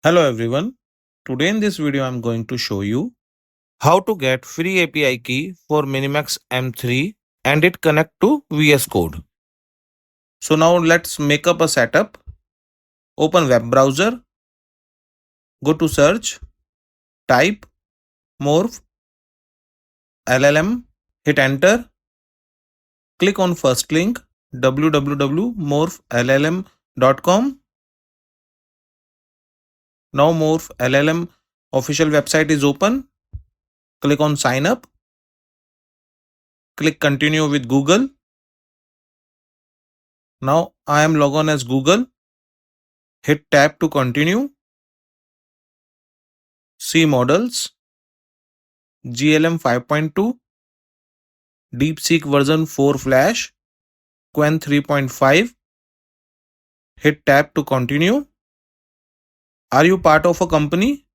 Hello everyone. Today in this video I'm going to show you how to get free API key for MINIMAX M3 and it connect to VS Code. So now let's make up a setup. Open web browser, go to search, type Morph LLM, hit enter, click on first link www.morphllm.com. Now Morph LLM official website is open. Click on sign up. Click continue with Google. Now I am logged on as Google. Hit tab to continue. See models, GLM 5.2, DeepSeek version 4 Flash, Qwen 3.5. Hit tab to continue. Are you part of a company?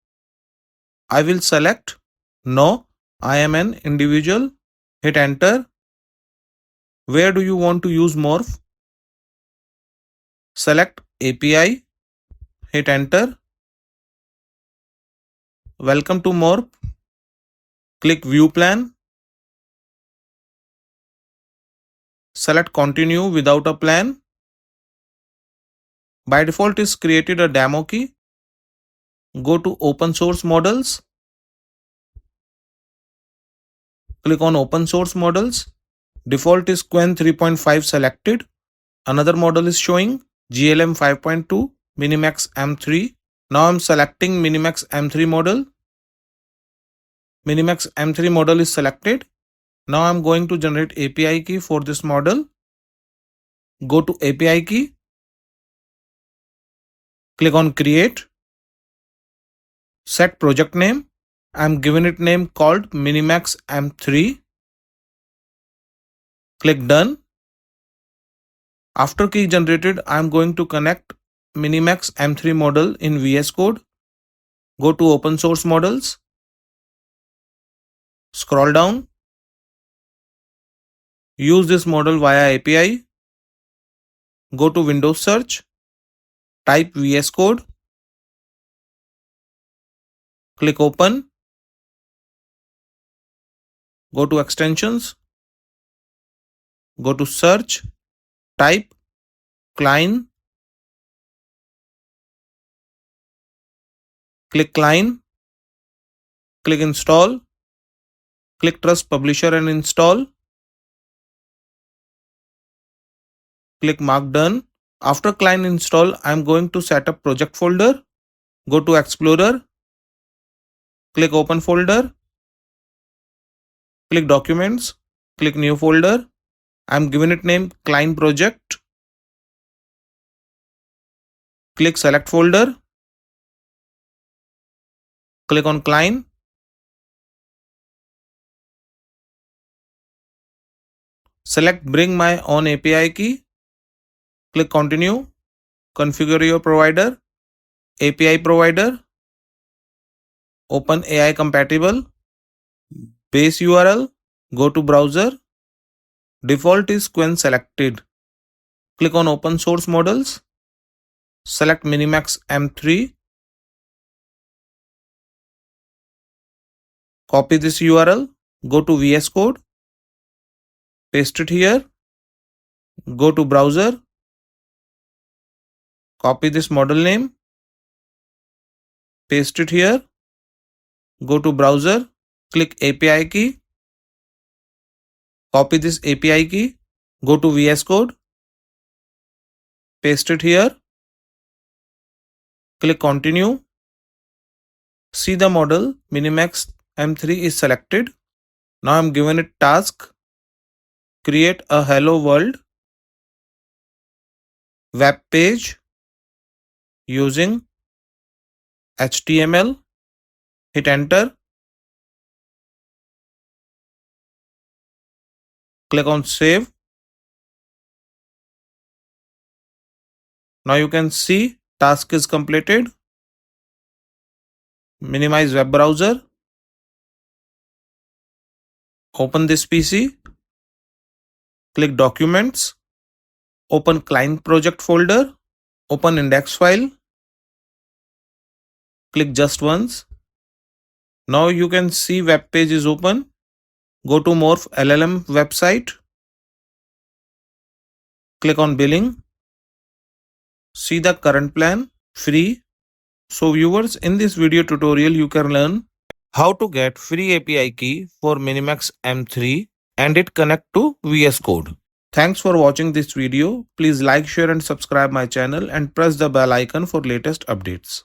I will select no, I am an individual. Hit enter. Where do you want to use Morph? Select API. Hit enter. Welcome to Morph. Click view plan. Select continue without a plan. By default is created a demo key. Go to open source models. Click on open source models. Default is Qwen 3.5 selected. Another model is showing GLM 5.2 MINIMAX M3. Now I'm selecting MINIMAX M3 model. MINIMAX M3 model is selected. Now I'm going to generate API key for this model. Go to API key. Click on create. Set project name. I'm giving it name called MINIMAX M3. Click done. After key generated, I'm going to connect MINIMAX M3 model in VS Code. Go to open source models. Scroll down. Use this model via API. Go to Windows search. Type VS Code. Click open. Go to extensions. Go to search. Type Cline. Click Cline. Click install. Click trust publisher and install. Click mark done. After Cline install, I am going to set up project folder. Go to Explorer. Click open folder. Click documents. Click new folder. I am giving it name Cline project. Click select folder. Click on Cline. Select bring my own API key. Click continue. Configure your provider. API provider. OpenAI compatible. Base URL. Go to browser. Default is Qwen selected. Click on open source models. Select MINIMAX M3. Copy this URL. Go to VS Code. Paste it here. Go to browser. Copy this model name. Paste it here. Go to browser. Click API key. Copy this API key. Go to VS Code. Paste it here. Click continue. See the model MINIMAX M3 is selected. Now I'm given it task. Create a hello world web page using HTML. Hit enter. Click on save. Now you can see task is completed. Minimize web browser. Open this PC. Click documents. Open Cline project folder. Open index file. Click just once. Now you can see web page is open. Go to Morph LLM website. Click on billing. See the current plan, free. So viewers, in this video tutorial you can learn how to get free API key for MINIMAX M3 and it connect to VS Code. Thanks for watching this video. Please like, share and subscribe my channel and press the bell icon for latest updates.